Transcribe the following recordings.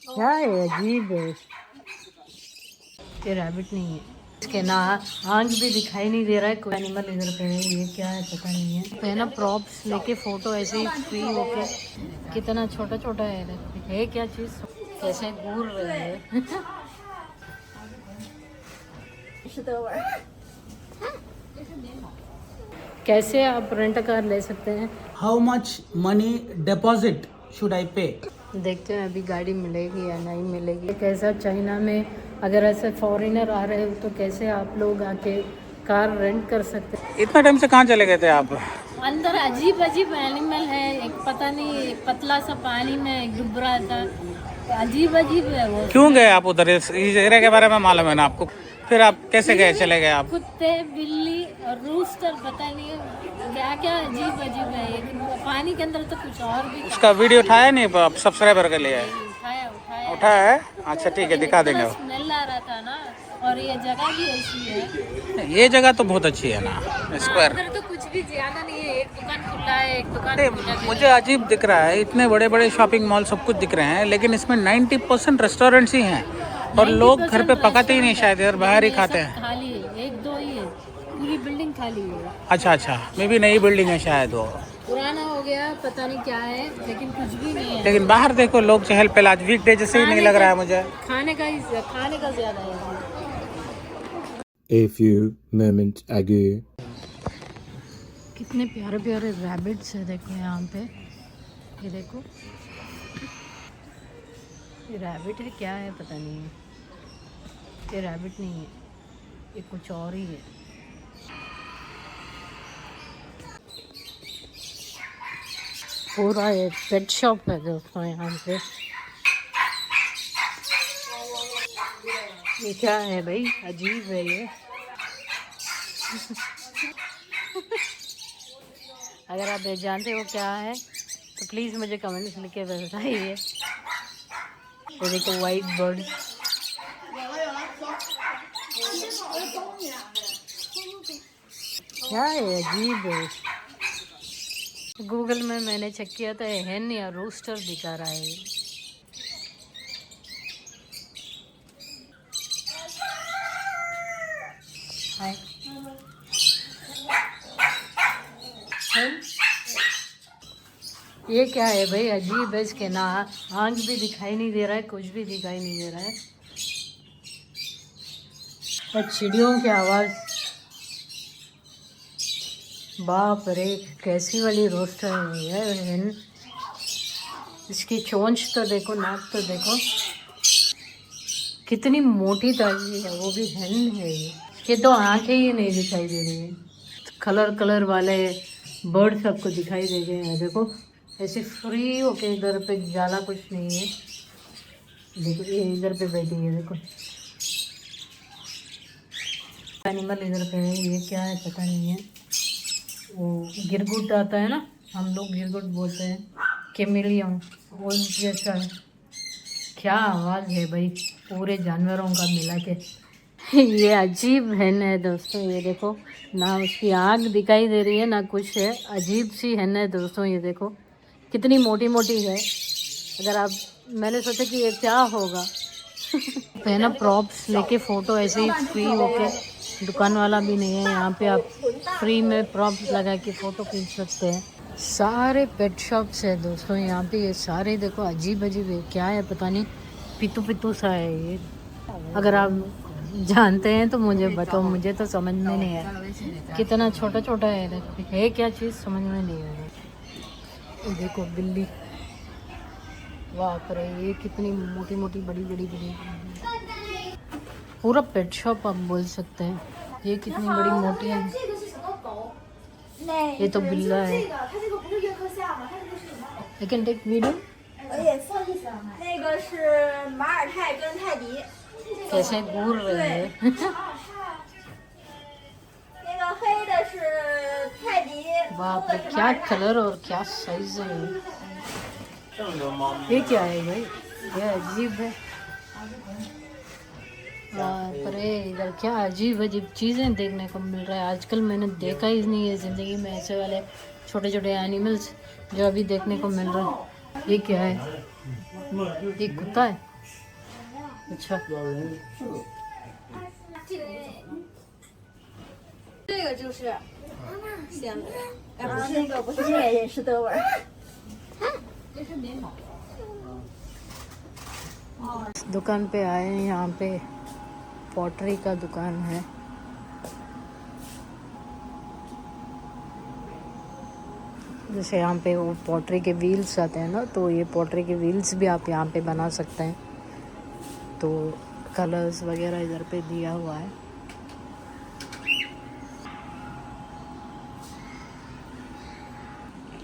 क्या है, अजीब है। ये रैबिट नहीं है, इसके ना आंख भी दिखाई नहीं दे रहा है। कोई एनिमल इधर पे है, ये क्या है पता नहीं है। पे ना प्रॉप्स लेके फोटो ऐसे ही फ्री होके, कितना छोटा छोटा है क्या चीज़, कैसे घूर रही है। कैसे आप रेंट कार ले सकते हैं? How much money deposit should I pay? देखते हैं अभी गाड़ी मिलेगी या नहीं मिलेगी। कैसा चाइना में अगर ऐसे फॉरेनर आ रहे हो तो कैसे आप लोग आके कार रेंट कर सकते हैं। इतना टाइम से कहाँ चले गए थे आप? अंदर अजीब अजीब एनिमल है, एक पता नहीं पतला सा पानी में डूब रहा था, अजीब अजीब है वो। क्यों गए आप उधर? इस एरिया के बारे में मालूम है ना आपको, फिर आप कैसे गए, चले गए आप? कुत्ते, बिल्ली और रूस्टर, पता नहीं क्या क्या अजीब अजीब है। पानी के अंदर तो कुछ और भी उसका वीडियो उठाया नहीं आप सब्सक्राइबर के लिए? उठाया उठाया उठाया है? अच्छा ठीक है, दिखा देंगे। स्मेल आ रहा था ना, और ये जगह भी ऐसी है। ये जगह तो बहुत अच्छी है ना, स्क्वायर। अंदर तो कुछ भी ज्यादा नहीं है, एक दुकान खुला है, एक दुकान खुला है। मुझे अजीब दिख रहा है, इतने बड़े बड़े शॉपिंग मॉल सब कुछ दिख रहे हैं, लेकिन इसमें 90% रेस्टोरेंट्स ही हैं और लोग घर पे पकाते ही नहीं, शायद इधर बाहर ही खाते हैं। खाली है, एक दो ही है, पूरी बिल्डिंग खाली है। अच्छा, मे भी नई बिल्डिंग है शायद वो, पुराना हो गया, पता नहीं क्या है, लेकिन कुछ भी नहीं है। लेकिन बाहर देखो लोग चहल पहल, आज वीकडे जैसे ही नहीं लग रहा है मुझे। खाने का ज्यादा है। A few moments ago. कितने प्यारे प्यारे रैबिट्स है, देखो यहाँ पे, ये देखो, ये रैबिट है क्या है पता नहीं है। ये रैबिट नहीं है, ये कुछ और ही है। पूरा एक पेट शॉप है दोस्तों यहाँ पे। ये क्या है भाई, अजीब है ये। अगर आप ये जानते हो क्या है तो प्लीज़ मुझे कमेंट्स लिख के बताइए। ये देखो वाइट बर्ड, क्या है, अजीब है। गूगल में मैंने चेक किया था, हेन या रूस्टर दिखा रहा है। हाय ये क्या है भाई, अजीब है। इसके ना आंख भी दिखाई नहीं दे रहा है, कुछ भी दिखाई नहीं दे रहा है। और चिड़ियों की आवाज़, बाप रे, कैसी वाली रोस्टर है। इसकी चोंच तो देखो, नाक तो देखो, कितनी मोटी ताजी है, वो भी हेन है ये। इसके तो आंखें ही नहीं दिखाई दे रही है। कलर कलर वाले बर्ड सबको दिखाई दे रहे हैं, देखो ऐसे फ्री होके, इधर पे जाला कुछ नहीं है। देखो ये इधर पे बैठी है, देखो एनिमल इधर पे है, ये क्या है पता नहीं है। वो गिरगुट आता है ना, हम लोग गिरगुट बोलते हैं, कैमेलियन, वो जैसा है। क्या आवाज़ है भाई, पूरे जानवरों का मिला के। ये अजीब हैन है दोस्तों, ये देखो ना, उसकी आँख दिखाई दे रही है ना कुछ है, अजीब सी हैन है दोस्तों। ये देखो कितनी मोटी मोटी है। अगर आप, मैंने सोचा कि ये क्या होगा। पहना प्रॉप्स लेके फ़ोटो ऐसे ही फ्री होके, दुकान वाला भी नहीं है यहाँ पे, आप फ्री में प्रॉप्स लगा के फ़ोटो खींच सकते हैं। सारे पेट शॉप्स है दोस्तों यहाँ पे, ये सारे देखो अजीब अजीब है, क्या है पता नहीं, पितू पितू सा है ये। अगर आप जानते हैं तो मुझे बताओ, मुझे तो समझ में नहीं आया, कितना छोटा छोटा है क्या चीज़, समझ में नहीं आ रहा। देखो बिल्ली, बाप रे, ये कितनी मोटी मोटी बड़ी बड़ी बड़ी, पूरा पेट शॉप आप बोल सकते हैं। ये कितनी बड़ी मोटी है, ये तो बिल्ला है। I can take video. कैसे घूर रही है। बाप रे, क्या कलर और क्या साइज है। ये क्या है भाई, ये अजीब है। बाप रे, इधर क्या अजीब अजीब चीज़ें देखने को मिल रहा है। आजकल मैंने देखा ही नहीं है ज़िंदगी में ऐसे वाले छोटे छोटे एनिमल्स जो अभी देखने को मिल रहे हैं। ये क्या है, ये कुत्ता है। अच्छा 这个就是鲜的，那个不是也是德味儿。 दुकान पे आए हैं, यहाँ पे पॉटरी का दुकान है। जैसे यहाँ पे वो पॉटरी के व्हील्स आते हैं ना, तो ये पॉटरी के व्हील्स भी आप यहाँ पे बना सकते हैं। तो कलर्स वगैरह इधर पे दिया हुआ है।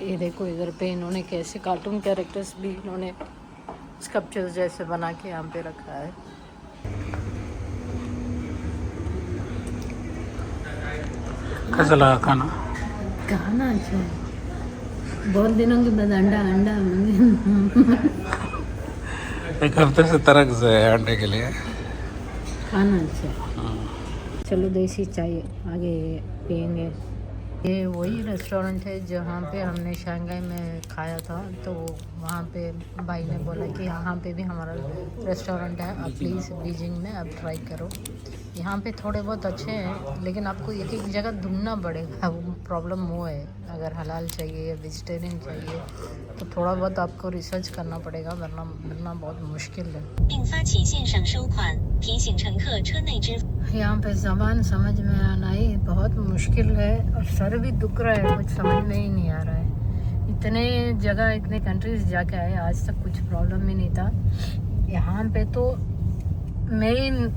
ये देखो इधर पे इन्होंने कैसे कार्टून कैरेक्टर्स भी इन्होंने स्कल्पचर्स जैसे बना के यहाँ पे रखा है। कैसा लगा खाना? खाना अच्छा है, बहुत दिनों के बाद अंडा अंडा एक हफ्ते से तरस है अंडे के लिए। खाना अच्छा है। चलो देसी चाय आगे पियेंगे। ये वही रेस्टोरेंट है जहाँ पे हमने शंघाई में खाया था, तो वहाँ पे भाई ने बोला कि यहाँ पे भी हमारा रेस्टोरेंट है, आप प्लीज़ बीजिंग में आप ट्राई करो। यहाँ पे थोड़े बहुत अच्छे हैं, लेकिन आपको एक एक जगह ढूंढना पड़ेगा। वो प्रॉब्लम वो है, अगर हलाल चाहिए या वेजिटेरियन चाहिए तो थोड़ा बहुत आपको रिसर्च करना पड़ेगा, वरना मिलना बहुत मुश्किल है। यहाँ पे ज़बान समझ में आना ही बहुत मुश्किल है, और सर भी दुख रहा है, कुछ समझ में ही नहीं आ रहा है। इतने जगह इतने कंट्रीज जाके आए, आज तक कुछ प्रॉब्लम ही नहीं था। यहाँ पे तो मेन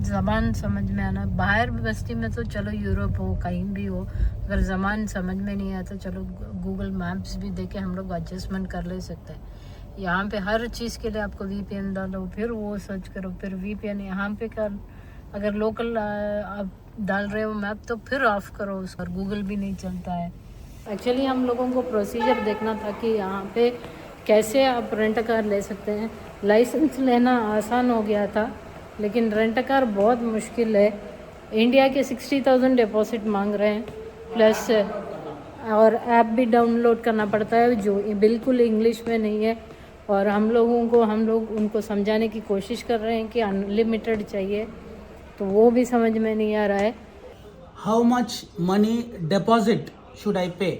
ज़बान समझ में आना, बाहर बस्ती में तो चलो यूरोप हो कहीं भी हो, अगर ज़बान समझ में नहीं आता चलो गूगल मैप्स भी देके हम लोग एडजस्टमेंट कर ले सकते हैं। यहाँ पे हर चीज़ के लिए आपको VPN डालो, फिर वो सर्च करो, फिर VPN यहाँ पे कर, अगर लोकल आप डाल रहे हो मैप तो फिर ऑफ करो उसका, गूगल भी नहीं चलता है। एक्चुअली हम लोगों को प्रोसीजर देखना था कि यहाँ पे कैसे आप रेंट कार ले सकते हैं। लाइसेंस लेना आसान हो गया था, लेकिन रेंट कार बहुत मुश्किल है। इंडिया के 60,000 डिपॉजिट मांग रहे हैं, प्लस और ऐप भी डाउनलोड करना पड़ता है जो बिल्कुल इंग्लिश में नहीं है। और हम लोग उनको समझाने की कोशिश कर रहे हैं कि अनलिमिटेड चाहिए, तो वो भी समझ में नहीं आ रहा है। How much money deposit should I pay?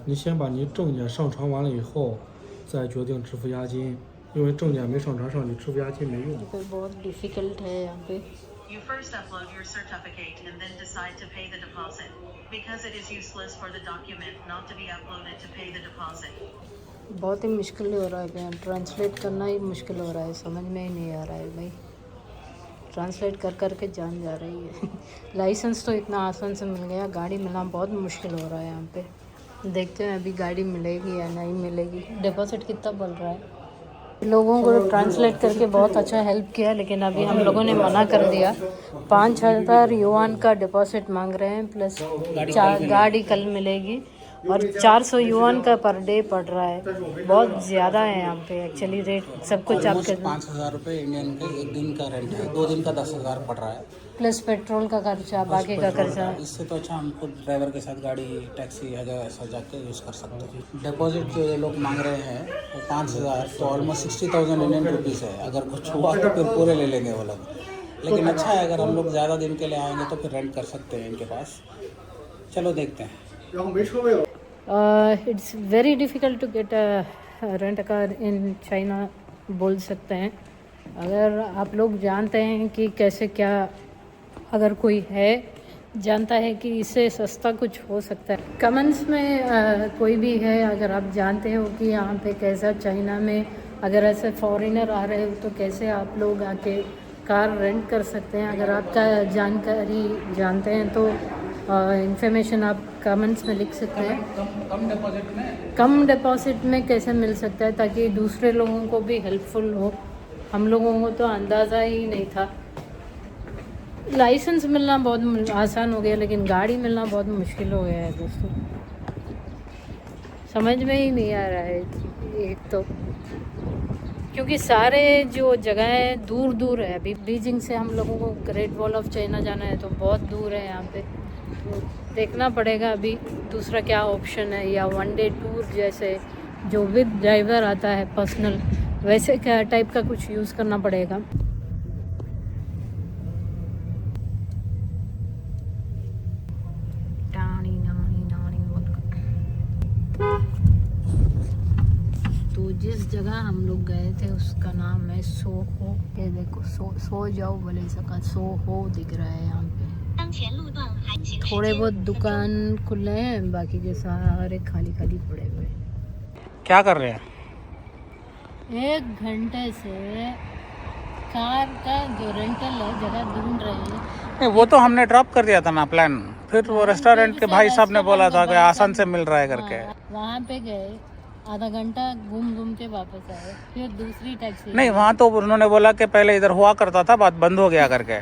你先把你证件上传完了以后，再决定支付押金，因为证件没上传上去，支付押金没用。 तो बहुत डिफ़िकल्ट है यहाँ पे। You first upload your certificate and then decide to pay the deposit, because it is useless for the document not to be uploaded to pay the deposit. बहुत ही मुश्किल हो रहा है, ट्रांसलेट करना ही मुश्किल हो रहा है, समझ में ही नहीं आ रहा है भाई। ट्रांसलेट कर कर के जान जा रही है। लाइसेंस तो इतना आसान से मिल गया, गाड़ी मिलना बहुत मुश्किल हो रहा है यहाँ पे। देखते हैं अभी गाड़ी मिलेगी या नहीं मिलेगी। डिपॉजिट कितना बोल रहा है? लोगों को ट्रांसलेट करके बहुत अच्छा हेल्प किया, लेकिन अभी हम लोगों ने मना कर दिया। 5,000 युआन का डिपॉजिट मांग रहे हैं, प्लस गाड़ी कल मिलेगी, और 400 युआन का पर डे पड़ रहा है। बहुत ज़्यादा है यहाँ पे एक्चुअली रेट, सब कुछ आपके 5,000 रुपये इंडियन के एक दिन का रेंट है, 2 दिन का 10,000 पड़ रहा है, प्लस पेट्रोल का खर्चा, बाकी का खर्चा। इससे तो अच्छा हमको ड्राइवर के साथ गाड़ी टैक्सी अगर ऐसा जाके यूज़ कर सकते हैं। डिपॉजिट जो ये लोग मांग रहे हैं वो 5,000, तो ऑलमोस्ट 60,000 इंडियन रुपीज़ है। अगर कुछ हुआ तो फिर पूरे ले लेंगे वो लोग, लेकिन अच्छा है अगर हम लोग ज़्यादा दिन के लिए आएंगे तो फिर रेंट कर सकते हैं इनके पास। चलो देखते हैं। It's very difficult to get rent car in China बोल सकते हैं। अगर आप लोग जानते हैं कि कैसे क्या, अगर कोई है जानता है कि इससे सस्ता कुछ हो सकता है, कमेंट्स में कोई भी है अगर आप जानते हो कि यहाँ पे कैसा चाइना में अगर ऐसे फॉरेनर आ रहे हो तो कैसे आप लोग आके कार रेंट कर सकते हैं। अगर आपका जानकारी जानते हैं तो इंफॉर्मेशन आप कमेंट्स में लिख सकते हैं। कम डिपॉजिट में कैसे मिल सकता है, ताकि दूसरे लोगों को भी हेल्पफुल हो। हम लोगों को तो अंदाज़ा ही नहीं था। लाइसेंस मिलना बहुत आसान हो गया, लेकिन गाड़ी मिलना बहुत मुश्किल हो गया है दोस्तों। समझ में ही नहीं आ रहा है एक तो, क्योंकि सारे जो जगह है दूर दूर है। अभी बीजिंग से हम लोगों को ग्रेट वॉल ऑफ चाइना जाना है तो बहुत दूर है यहाँ पे, तो देखना पड़ेगा अभी दूसरा क्या ऑप्शन है, या 1 डे टूर जैसे जो विद ड्राइवर आता है पर्सनल, वैसे क्या टाइप का कुछ यूज़ करना पड़ेगा। टाणी नानी नानी तो जिस जगह हम लोग गए थे उसका नाम है सोहो। ये देखो सो जाओ बोले सका सोहो दिख रहा है यहाँ पे। थोड़े बहुत दुकान खुले हैं, बाकी के सारे खाली खाली पड़े हुए। क्या कर रहे हैं? 1 घंटे से कार का जो रेंटल है जगह ढूंढ रहे हैं। नहीं, वो तो हमने ड्रॉप कर दिया था ना प्लान। फिर वो रेस्टोरेंट के भाई साहब ने बोला था कि आसान से मिल रहा है करके। वहाँ पे गए, आधा घंटा घूम घूम के वापस आए, फिर दूसरी टैक्सी। नहीं, वहाँ तो उन्होंने बोला कि पहले इधर हुआ करता था, बात बंद हो गया करके।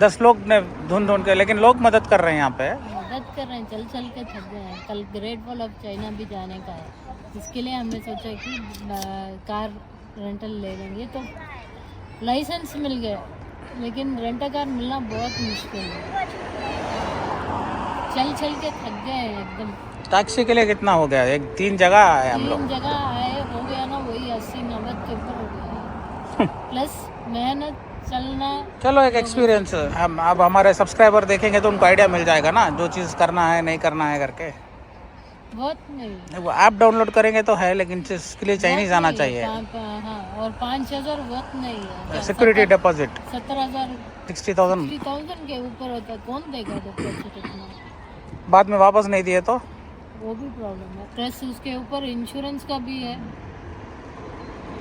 10 लोग ने ढूंढ के, लेकिन लोग मदद कर रहे हैं यहाँ पे। मदद कर रहे हैं, चल चल के थक गए हैं। कल ग्रेट वॉल ऑफ चाइना भी जाने का है, इसके लिए हमने सोचा कि कार रेंटल ले लेंगे। तो लाइसेंस मिल गया, लेकिन रेंटल कार मिलना बहुत मुश्किल है। चल चल के थक गए हैं एकदम। टैक्सी के लिए कितना हो गया? 3 जगह आए हम 3 लोग। जगह आए, हो गया ना वही 80-90 के ऊपर हो गया प्लस मेहनत चलना। चलो, एक एक्सपीरियंस। हम अब हमारे सब्सक्राइबर देखेंगे तो उनको आइडिया मिल जाएगा ना, जो चीज़ करना है नहीं करना है करके। बहुत नहीं, वो ऐप डाउनलोड करेंगे तो है, लेकिन इसके लिए चाइनीज आना चाहिए। हाँ, और 5,000 बहुत नहीं है। सिक्योरिटी डिपॉजिट 17,000 60,000 60,000 के ऊपर होता है, कौन देगा डिपॉजिट इतना? बाद में वापस नहीं दिए तो वो भी प्रॉब्लम है। प्लस उसके ऊपर इंश्योरेंस का भी है,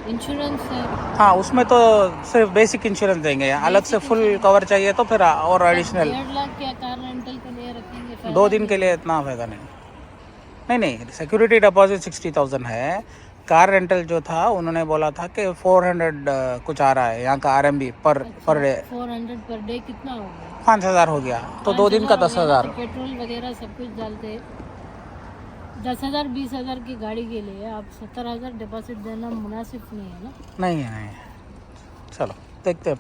इंश्योरेंस है। हाँ, उसमें तो सिर्फ बेसिक इंश्योरेंस देंगे, अलग से फुल कवर चाहिए तो फिर और एडिशनल। 1.5 लाख क्या कार रेंटल के लिए रखेंगे? 2 दिन के लिए इतना फायदा नहीं। सिक्योरिटी डिपॉजिट 60,000 है। कार रेंटल जो था उन्होंने बोला था कि 400 कुछ आ रहा है यहाँ का RMB per day. 400 per day कितना होगा? 5,000 हो गया तो 2 दिन का 10,000। पेट्रोल वगैरह सब कुछ डालते 10,000 20,000 की गाड़ी के लिए आप 70,000 डिपॉजिट देना मुनासिब नहीं है ना। नहीं है। चलो देखते हैं।